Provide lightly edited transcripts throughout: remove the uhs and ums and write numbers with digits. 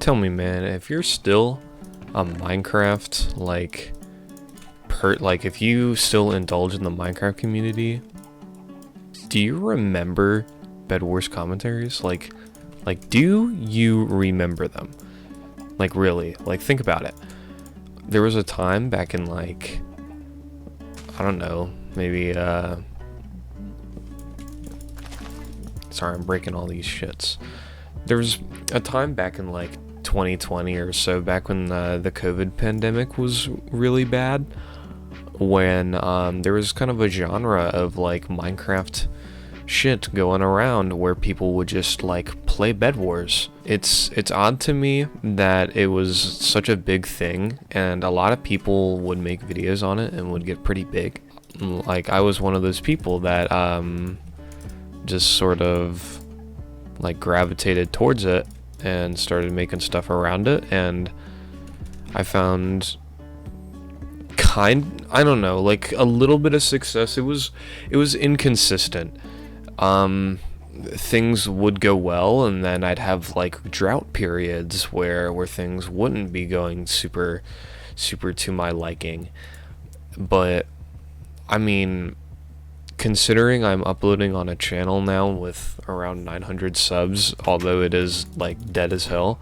Tell me, man, if you're still a Minecraft, like if you still indulge in the Minecraft community, do you remember bedwars commentaries? Do you remember them? Like, really? Like, think about it. There was a time back in, like, I don't know, maybe, sorry, I'm breaking all these shits. There was a time back in, like, 2020 or so, back when the COVID pandemic was really bad, when there was kind of a genre of, like, Minecraft shit going around where people would just, like, play Bed Wars. It's odd to me that it was such a big thing, and a lot of people would make videos on it and would get pretty big. Like, I was one of those people that just sort of, like, gravitated towards it and started making stuff around it, and I found I don't know, like, a little bit of success. It was inconsistent. Things would go well, and then I'd have, like, drought periods where things wouldn't be going super to my liking. But I mean, considering I'm uploading on a channel now with around 900 subs, although it is, like, dead as hell,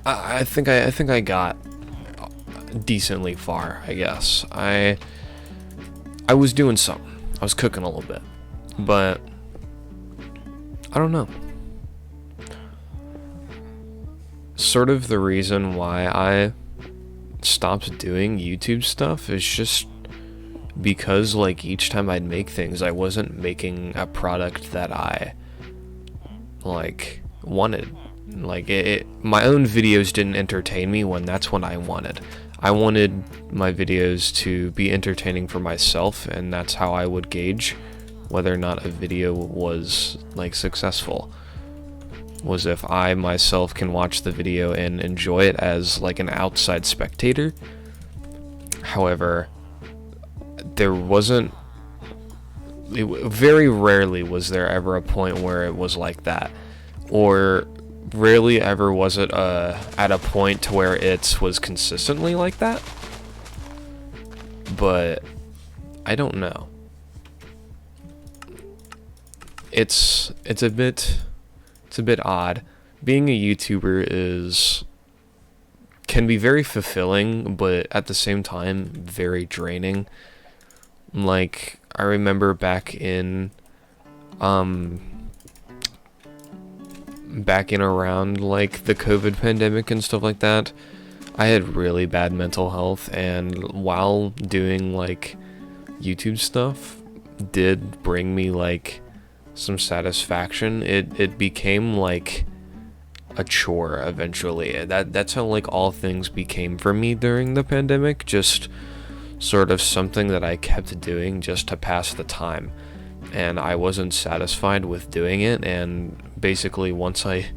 I think I got decently far, I guess. I was doing something. I was cooking a little bit. But I don't know. Sort of the reason why I stopped doing YouTube stuff is just because, like, each time I'd make things, I wasn't making a product that I, like, wanted. Like, my own videos didn't entertain me when that's what I wanted. I wanted my videos to be entertaining for myself, and that's how I would gauge whether or not a video was, like, successful. Was if I myself can watch the video and enjoy it as, like, an outside spectator. However, very rarely was there ever a point where it was like that, or rarely ever was it at a point to where it was consistently like that. But I don't know. It's a bit odd. Being a YouTuber can be very fulfilling, but at the same time very draining. Like, I remember back in around, like, the COVID pandemic and stuff like that, I had really bad mental health, and while doing, like, YouTube stuff did bring me, like, some satisfaction, it became, like, a chore eventually. That's how, like, all things became for me during the pandemic, just sort of something that I kept doing just to pass the time. And I wasn't satisfied with doing it, and basically once I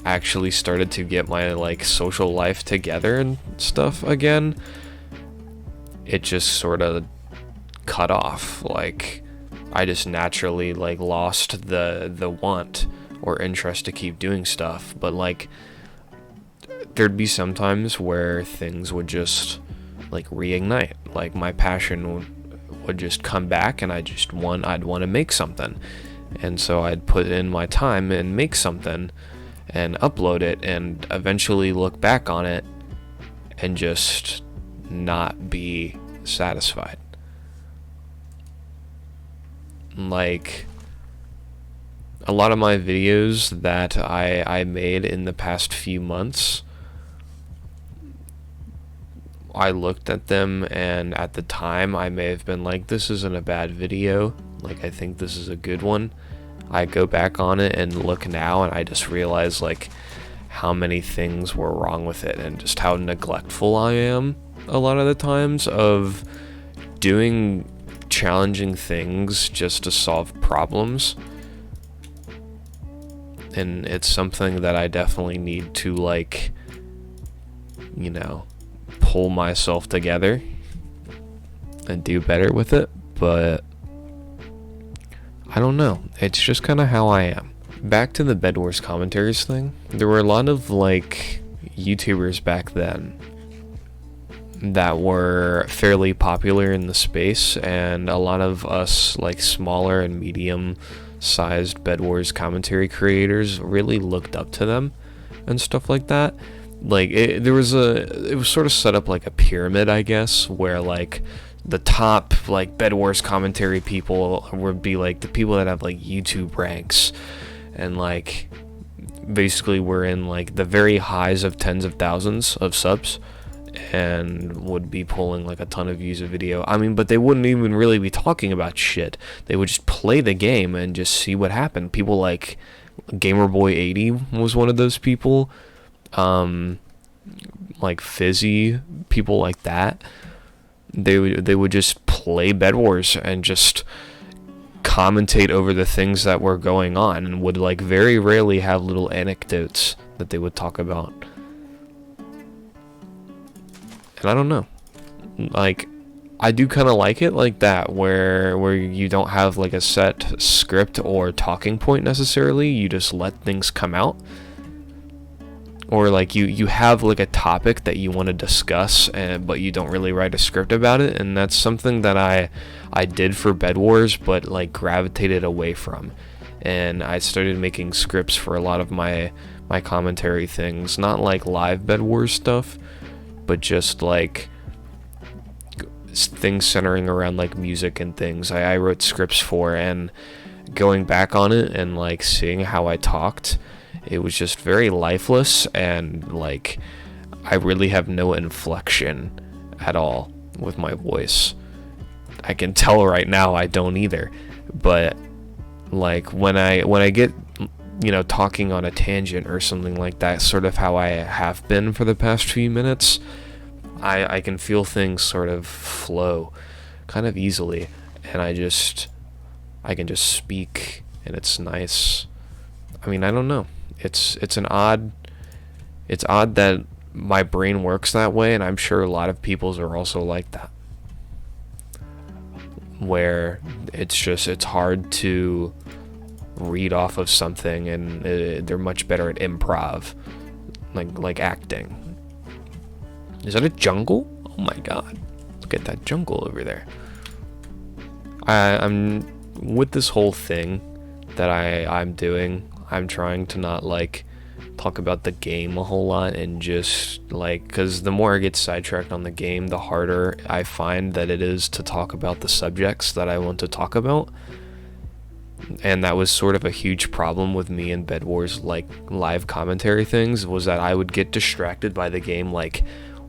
actually started to get my, like, social life together and stuff again, it just sort of cut off. Like, I just naturally, like, lost the want or interest to keep doing stuff. But, like, there'd be some times where things would just, like, reignite. Like, my passion would just come back, and I'd want to make something, and so I'd put in my time and make something and upload it, and eventually look back on it and just not be satisfied. Like, a lot of my videos that I made in the past few months, I looked at them, and at the time I may have been like, this isn't a bad video, like, I think this is a good one. I go back on it and look now, and I just realize, like, how many things were wrong with it, and just how neglectful I am a lot of the times of doing challenging things just to solve problems. And it's something that I definitely need to, like, you know, pull myself together and do better with it. But I don't know, it's just kind of how I am. back to the bedwars commentaries thing, there were a lot of like YouTubers back then that were fairly popular in the space, and a lot of us like smaller and medium sized bedwars commentary creators really looked up to them and stuff like that. Like it was sort of set up like a pyramid, I guess, where like the top like bedwars commentary people would be like the people that have like YouTube ranks, and like basically we're in like the very highs of tens of thousands of subs, and would be pulling like a ton of views a video. I mean, but they wouldn't even really be talking about shit. They would just play the game and just see what happened. People like Gamerboy80 was one of those people. Like Fizzy, people like that. They would just play bedwars and just commentate over the things that were going on, and would like very rarely have little anecdotes that they would talk about. And I don't know, like I do kind of like it like that, where you don't have like a set script or talking point necessarily. You just let things come out, or like you have like a topic that you want to discuss, but you don't really write a script about it. And that's something that I did for bedwars, but like gravitated away from. And I started making scripts for a lot of my commentary things, not like live bedwars stuff, but just like things centering around like music and things. I wrote scripts for, and going back on it and like seeing how I talked, it was just very lifeless, and like I really have no inflection at all with my voice. I can tell right now I don't either, but like when I get, you know, talking on a tangent or something like that, sort of how I have been for the past few minutes, I can feel things sort of flow kind of easily, and I can just speak, and it's nice. I mean, I don't know. It's odd that my brain works that way, and I'm sure a lot of people's are also like that, where it's hard to read off of something, and they're much better at improv, like acting. Is that a jungle? Oh my god, look at that jungle over there. I'm with this whole thing that I'm doing. I'm trying to not like talk about the game a whole lot, and just like, because the more I get sidetracked on the game, the harder I find that it is to talk about the subjects that I want to talk about. And that was sort of a huge problem with me in bedwars like live commentary things, was that I would get distracted by the game like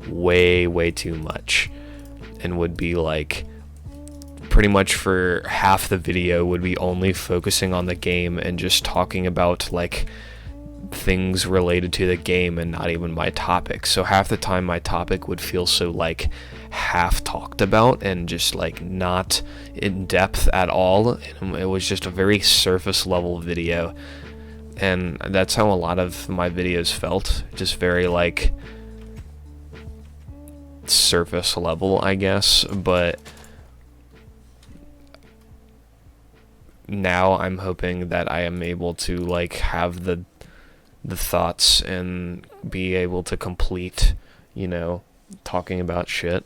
way too much, and would be like pretty much for half the video would be only focusing on the game and just talking about like things related to the game and not even my topic. So half the time my topic would feel so like half talked about and just like not in depth at all. And it was just a very surface level video, and that's how a lot of my videos felt, just very like surface level, I guess. But now I'm hoping that I am able to like have the thoughts and be able to complete, you know, talking about shit,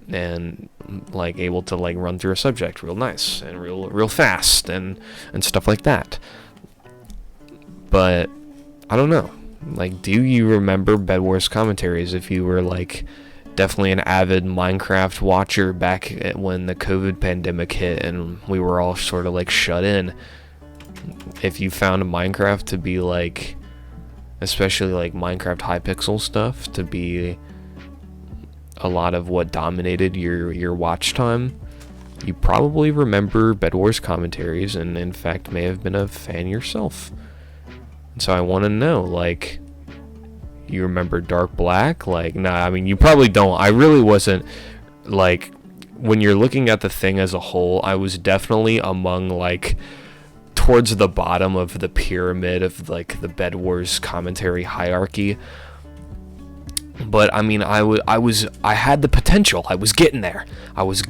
and like able to like run through a subject real nice and real fast and stuff like that. But I don't know, like, do you remember bedwars commentaries if you were like definitely an avid Minecraft watcher back when the COVID pandemic hit and we were all sort of like shut in? If you found Minecraft to be like, especially like Minecraft Hypixel stuff, to be a lot of what dominated your watch time, you probably remember bedwars commentaries, and in fact may have been a fan yourself. And so I want to know, like, you remember Dark Black? Like, nah, I mean, you probably don't. I really wasn't, like, when you're looking at the thing as a whole, I was definitely among, like, towards the bottom of the pyramid of, like, the bedwars commentary hierarchy. But, I mean, I had the potential. I was getting there. I was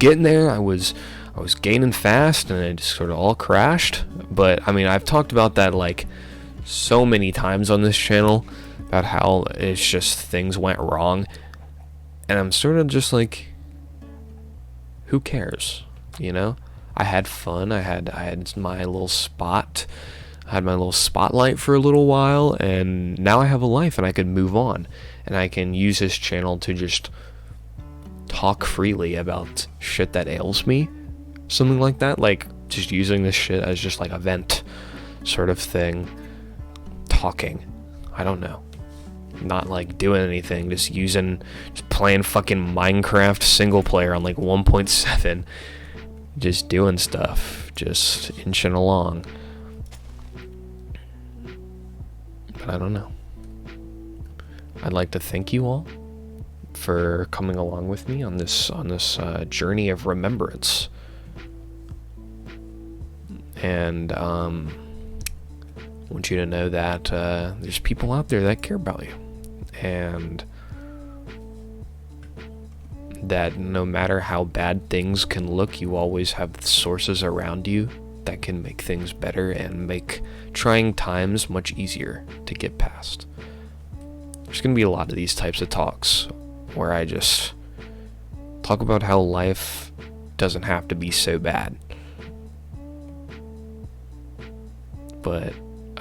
I was gaining fast and it just sort of all crashed. But I mean, I've talked about that like so many times on this channel about how it's just things went wrong, and I'm sort of just like, who cares, you know? I had fun. I had my little spot. I had my little spotlight for a little while, and now I have a life and I can move on, and I can use this channel to just talk freely about shit that ails me, something like that, like just using this shit as just like a vent sort of thing, talking, I don't know, not like doing anything, just playing fucking Minecraft single player on like 1.7, just doing stuff, just inching along. But I don't know. I'd like to thank you all for coming along with me on this journey of remembrance. And I want you to know that there's people out there that care about you, and that no matter how bad things can look, you always have sources around you that can make things better and make trying times much easier to get past. There's going to be a lot of these types of talks where I just talk about how life doesn't have to be so bad. But